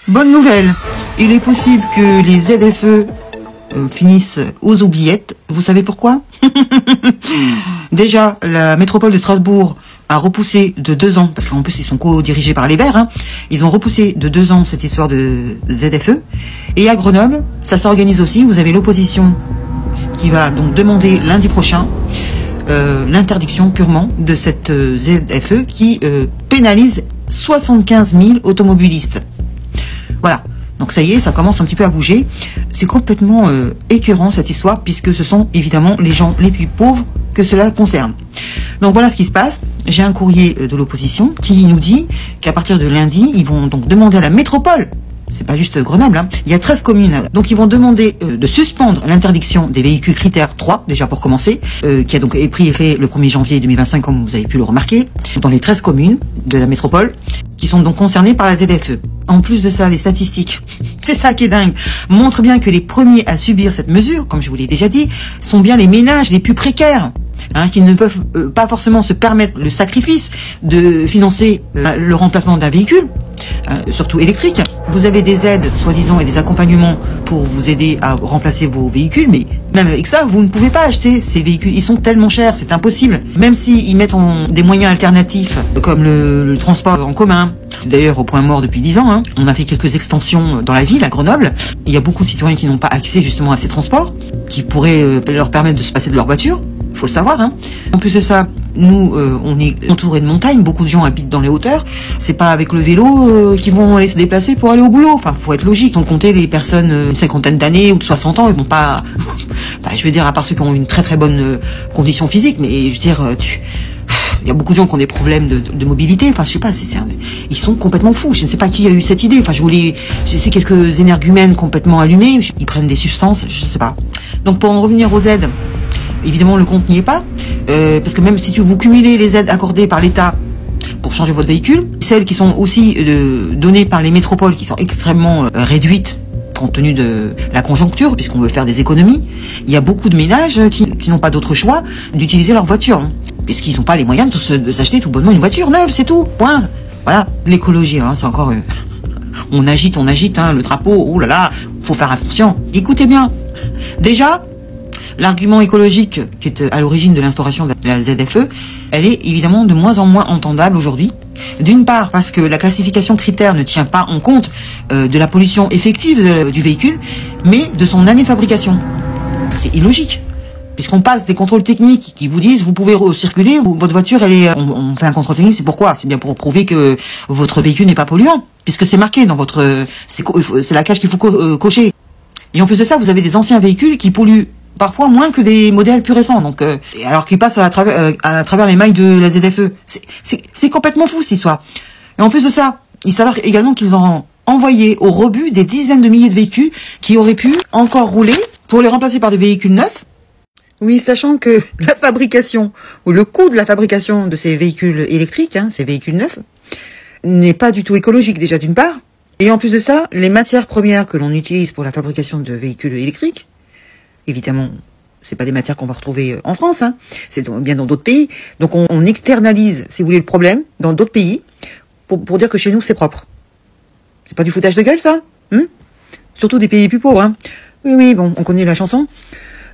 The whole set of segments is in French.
Bonne nouvelle, il est possible que les ZFE finissent aux oubliettes. Vous savez pourquoi? Déjà, la métropole de Strasbourg a repoussé de 2 ans, parce qu'en plus ils sont co-dirigés par les Verts, ils ont repoussé de 2 ans cette histoire de ZFE. Et à Grenoble, ça s'organise aussi, vous avez l'opposition qui va donc demander lundi prochain l'interdiction purement de cette ZFE qui pénalise 75 000 automobilistes. Voilà, donc ça y est, ça commence un petit peu à bouger. C'est complètement écœurant cette histoire, puisque ce sont évidemment les gens les plus pauvres que cela concerne. Donc voilà ce qui se passe. J'ai un courrier de l'opposition qui nous dit qu'à partir de lundi, ils vont donc demander à la métropole, c'est pas juste Grenoble, il y a 13 communes, donc ils vont demander de suspendre l'interdiction des véhicules critères 3, déjà pour commencer, qui a donc pris effet le 1er janvier 2025, comme vous avez pu le remarquer, dans les 13 communes de la métropole, qui sont donc concernées par la ZFE. En plus de ça, les statistiques, c'est ça qui est dingue, montrent bien que les premiers à subir cette mesure, comme je vous l'ai déjà dit, sont bien les ménages les plus précaires, qui ne peuvent pas forcément se permettre le sacrifice de financer le remplacement d'un véhicule, surtout électrique. Vous avez des aides, soi-disant, et des accompagnements pour vous aider à remplacer vos véhicules, mais même avec ça, vous ne pouvez pas acheter ces véhicules. Ils sont tellement chers, c'est impossible. Même s'ils mettent des moyens alternatifs, comme le transport en commun, d'ailleurs au point mort depuis 10 ans, on a fait quelques extensions dans la ville, à Grenoble. Il y a beaucoup de citoyens qui n'ont pas accès justement à ces transports, qui pourraient leur permettre de se passer de leur voiture. Il faut le savoir. En plus de ça, nous, on est entouré de montagnes. Beaucoup de gens habitent dans les hauteurs. C'est pas avec le vélo qu'ils vont aller se déplacer pour aller au boulot. Enfin, faut être logique. Sans compter les personnes une cinquantaine d'années ou de 60 ans, ils vont pas. Je veux dire, à part ceux qui ont une très très bonne condition physique, mais je veux dire, il y a beaucoup de gens qui ont des problèmes de mobilité. Enfin, je sais pas, ils sont complètement fous. Je ne sais pas qui a eu cette idée. Enfin, j'ai quelques énergumènes complètement allumés. Ils prennent des substances, je sais pas. Donc, pour en revenir aux aides, évidemment, le compte n'y est pas, parce que même si vous cumulez les aides accordées par l'État pour changer votre véhicule, celles qui sont aussi données par les métropoles, qui sont extrêmement réduites compte tenu de la conjoncture, puisqu'on veut faire des économies, il y a beaucoup de ménages qui n'ont pas d'autre choix d'utiliser leur voiture, puisqu'ils n'ont pas les moyens de s'acheter tout bonnement une voiture neuve, c'est tout, point. Voilà, l'écologie, c'est encore... on agite, le drapeau, oh là là, faut faire attention. Écoutez bien, déjà... L'argument écologique qui est à l'origine de l'instauration de la ZFE, elle est évidemment de moins en moins entendable aujourd'hui. D'une part parce que la classification critère ne tient pas en compte de la pollution effective du véhicule, mais de son année de fabrication. C'est illogique. Puisqu'on passe des contrôles techniques qui vous disent vous pouvez circuler, votre voiture on fait un contrôle technique, c'est pourquoi? C'est bien pour prouver que votre véhicule n'est pas polluant, puisque c'est marqué dans votre... C'est la case qu'il faut cocher. Et en plus de ça, vous avez des anciens véhicules qui polluent parfois moins que des modèles plus récents, donc alors qu'ils passent à travers les mailles de la ZFE. C'est complètement fou cette histoire. Et en plus de ça, il s'avère également qu'ils ont envoyé au rebut des dizaines de milliers de véhicules qui auraient pu encore rouler pour les remplacer par des véhicules neufs. Oui, sachant que la fabrication ou le coût de la fabrication de ces véhicules électriques, ces véhicules neufs, n'est pas du tout écologique déjà d'une part. Et en plus de ça, les matières premières que l'on utilise pour la fabrication de véhicules électriques, évidemment, c'est pas des matières qu'on va retrouver en France, c'est bien dans d'autres pays. Donc on externalise, si vous voulez, le problème dans d'autres pays pour dire que chez nous c'est propre. C'est pas du foutage de gueule ça, Surtout des pays plus pauvres, Oui, bon, on connaît la chanson.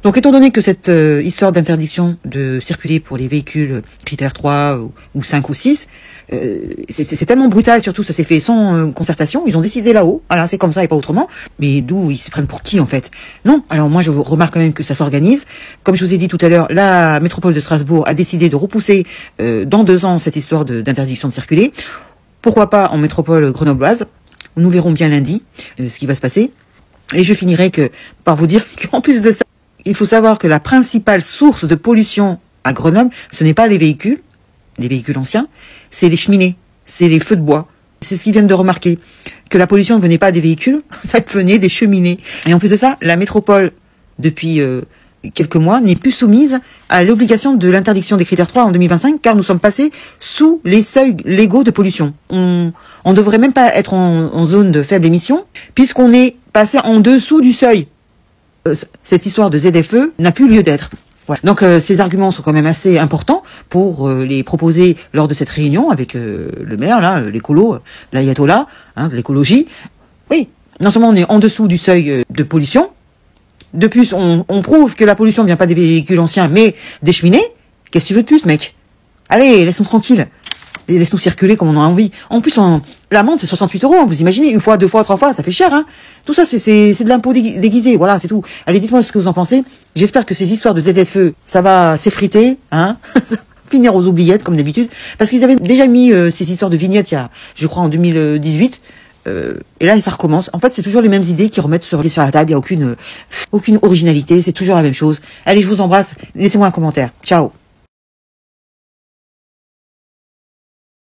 Donc étant donné que cette histoire d'interdiction de circuler pour les véhicules critères 3 ou 5 ou 6, c'est tellement brutal, surtout ça s'est fait sans concertation, ils ont décidé là-haut, voilà, c'est comme ça et pas autrement, mais d'où ils se prennent pour qui en fait? Non, alors moi je remarque quand même que ça s'organise, comme je vous ai dit tout à l'heure, la métropole de Strasbourg a décidé de repousser dans 2 ans cette histoire d'interdiction de circuler, pourquoi pas en métropole grenobloise, nous verrons bien lundi ce qui va se passer, et je finirai par vous dire qu'en plus de ça, il faut savoir que la principale source de pollution à Grenoble, ce n'est pas les véhicules anciens, c'est les cheminées, c'est les feux de bois. C'est ce qu'ils viennent de remarquer, que la pollution ne venait pas des véhicules, ça venait des cheminées. Et en plus de ça, la métropole, depuis quelques mois, n'est plus soumise à l'obligation de l'interdiction des critères 3 en 2025, car nous sommes passés sous les seuils légaux de pollution. On ne devrait même pas être en zone de faible émission, puisqu'on est passé en dessous du seuil. Cette histoire de ZFE n'a plus lieu d'être. Voilà. Donc ces arguments sont quand même assez importants pour les proposer lors de cette réunion avec le maire, l'écolo, l'ayatollah, de l'écologie. Oui, non seulement on est en dessous du seuil de pollution, de plus on prouve que la pollution vient pas des véhicules anciens, mais des cheminées. Qu'est-ce que tu veux de plus, mec? Allez, laisse-nous tranquilles. Et laisse-nous circuler comme on a envie. En plus, l'amende, c'est 68 €. Hein. Vous imaginez, une fois, deux fois, trois fois, ça fait cher. Hein. Tout ça, c'est de l'impôt déguisé. Voilà, c'est tout. Allez, dites-moi ce que vous en pensez. J'espère que ces histoires de ZFE, ça va s'effriter. Hein. Finir aux oubliettes, comme d'habitude. Parce qu'ils avaient déjà mis ces histoires de vignettes, il y a, je crois, en 2018. Et là, ça recommence. En fait, c'est toujours les mêmes idées qui remettent sur la table. Il n'y a aucune originalité. C'est toujours la même chose. Allez, je vous embrasse. Laissez-moi un commentaire. Ciao.